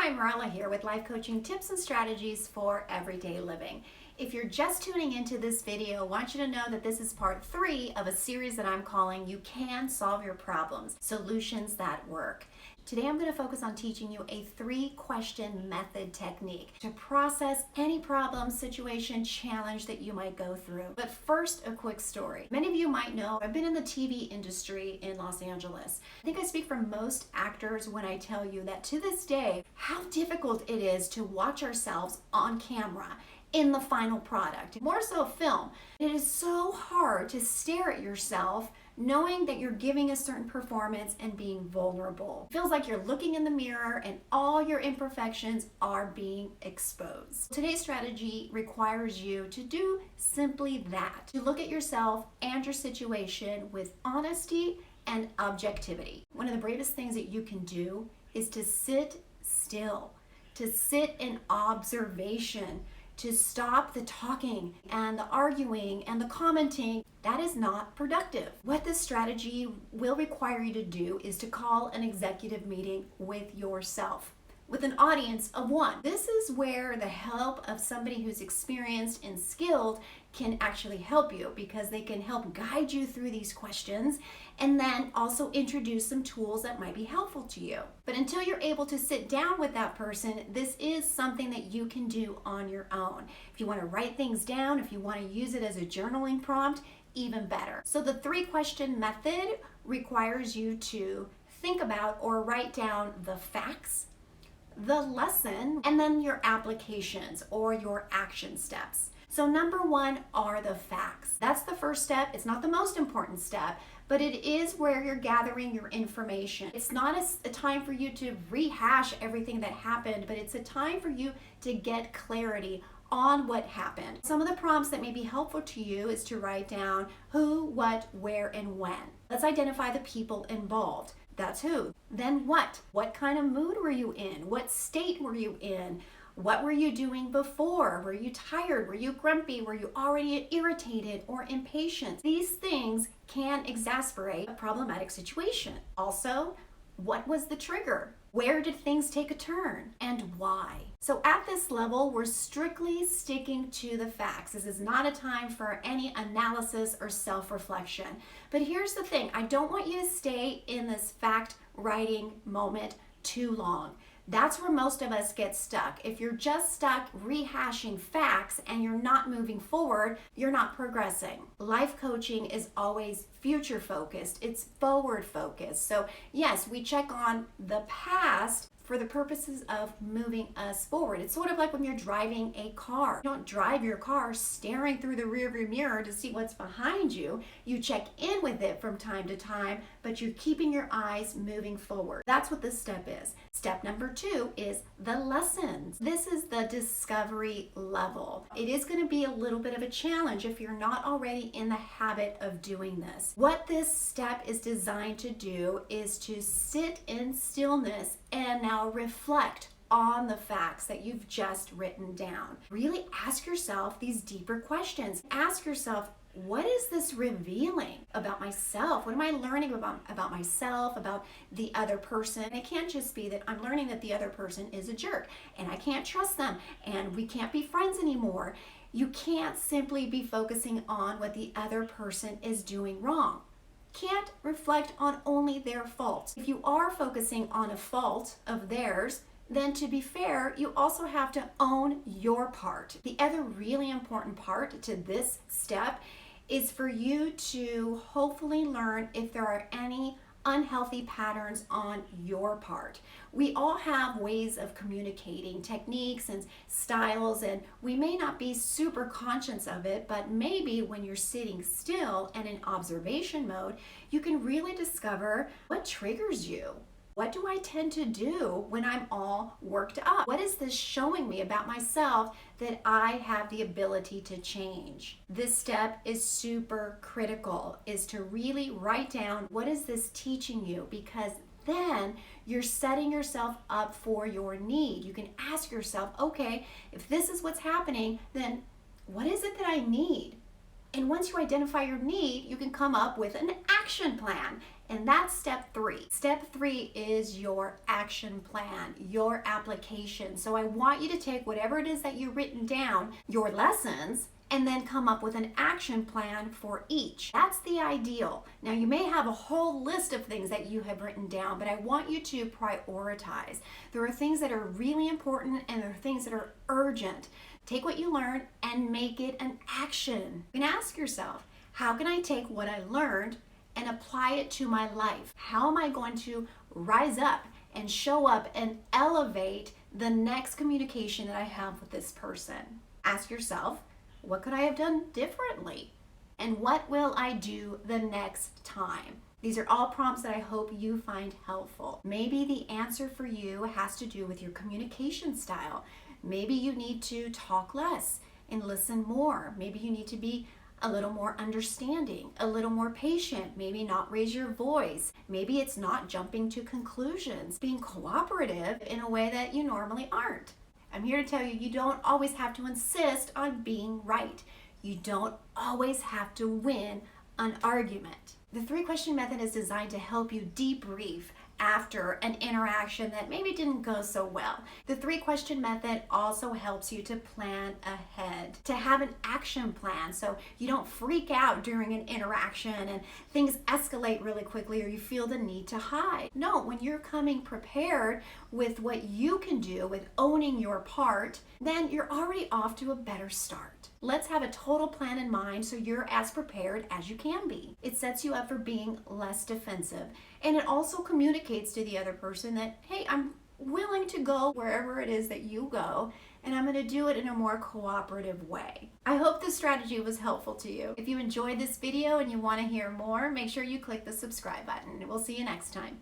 Hi, Mirella here with life coaching tips and strategies for everyday living. If you're just tuning into this video, I want you to know that this is part 3 of a series that I'm calling You Can Solve Your Problems, Solutions That Work. Today I'm going to focus on teaching you a 3-question method technique to process any problem, situation, challenge that you might go through. But first, a quick story. Many of you might know I've been in the TV industry in Los Angeles. I think I speak for most actors when I tell you that to this day, how difficult it is to watch ourselves on camera in the final product, more so film. It is so hard to stare at yourself knowing that you're giving a certain performance and being vulnerable. It feels like you're looking in the mirror and all your imperfections are being exposed. Today's strategy requires you to do simply that, to look at yourself and your situation with honesty and objectivity. One of the bravest things that you can do is to sit still, to sit in observation, to stop the talking and the arguing and the commenting. That is not productive. What this strategy will require you to do is to call an executive meeting with yourself, with an audience of one. This is where the help of somebody who's experienced and skilled can actually help you, because they can help guide you through these questions and then also introduce some tools that might be helpful to you. But until you're able to sit down with that person, this is something that you can do on your own. If you want to write things down, if you want to use it as a journaling prompt, even better. So the 3-question method requires you to think about or write down the facts, the lesson, and then your applications or your action steps. So number 1 are the facts. That's the first step. It's not the most important step, but it is where you're gathering your information. It's not a time for you to rehash everything that happened, but it's a time for you to get clarity on what happened. Some of the prompts that may be helpful to you is to write down who, what, where, and when. Let's identify the people involved. That's who. Then what? What kind of mood were you in? What state were you in? What were you doing before? Were you tired? Were you grumpy? Were you already irritated or impatient? These things can exacerbate a problematic situation. Also, what was the trigger? Where did things take a turn? And why? So at this level, we're strictly sticking to the facts. This is not a time for any analysis or self-reflection. But here's the thing. I don't want you to stay in this fact writing moment too long. That's where most of us get stuck. If you're just stuck rehashing facts and you're not moving forward, you're not progressing. Life coaching is always future focused. It's forward focused. So yes, we check on the past for the purposes of moving us forward. It's sort of like when you're driving a car. You don't drive your car staring through the rearview mirror to see what's behind you. You check in with it from time to time, but you're keeping your eyes moving forward. That's what this step is. Step number 2 is the lessons. This is the discovery level. It is going to be a little bit of a challenge if you're not already in the habit of doing this. What this step is designed to do is to sit in stillness and now reflect on the facts that you've just written down. Really ask yourself these deeper questions. Ask yourself, what is this revealing about myself? What am I learning about myself, about the other person? It can't just be that I'm learning that the other person is a jerk and I can't trust them and we can't be friends anymore. You can't simply be focusing on what the other person is doing wrong. Can't reflect on only their faults. If you are focusing on a fault of theirs, then to be fair, you also have to own your part. The other really important part to this step is for you to hopefully learn if there are any unhealthy patterns on your part. We all have ways of communicating, techniques and styles, and we may not be super conscious of it, but maybe when you're sitting still and in observation mode, you can really discover what triggers you. What do I tend to do when I'm all worked up? What is this showing me about myself that I have the ability to change? This step is super critical, is to really write down what is this teaching you, because then you're setting yourself up for your need. You can ask yourself, okay, if this is what's happening, then what is it that I need? And once you identify your need, you can come up with an action action plan. And that's step 3. Step 3 is your action plan, your application. So I want you to take whatever it is that you've written down, your lessons, and then come up with an action plan for each. That's the ideal. Now you may have a whole list of things that you have written down, but I want you to prioritize. There are things that are really important and there are things that are urgent. Take what you learned and make it an action. You can ask yourself, how can I take what I learned and apply it to my life? How am I going to rise up and show up and elevate the next communication that I have with this person? Ask yourself, what could I have done differently? And what will I do the next time? These are all prompts that I hope you find helpful. Maybe the answer for you has to do with your communication style. Maybe you need to talk less and listen more. Maybe you need to be a little more understanding, a little more patient, maybe not raise your voice. Maybe it's not jumping to conclusions, being cooperative in a way that you normally aren't. I'm here to tell you, you don't always have to insist on being right. You don't always have to win an argument. The 3-question method is designed to help you debrief after an interaction that maybe didn't go so well. The 3-question method also helps you to plan ahead, to have an action plan so you don't freak out during an interaction and things escalate really quickly or you feel the need to hide. No, when you're coming prepared with what you can do, with owning your part, then you're already off to a better start. Let's have a total plan in mind so you're as prepared as you can be. It sets you up for being less defensive. And it also communicates to the other person that, hey, I'm willing to go wherever it is that you go, and I'm going to do it in a more cooperative way. I hope this strategy was helpful to you. If you enjoyed this video and you want to hear more, make sure you click the subscribe button. We'll see you next time.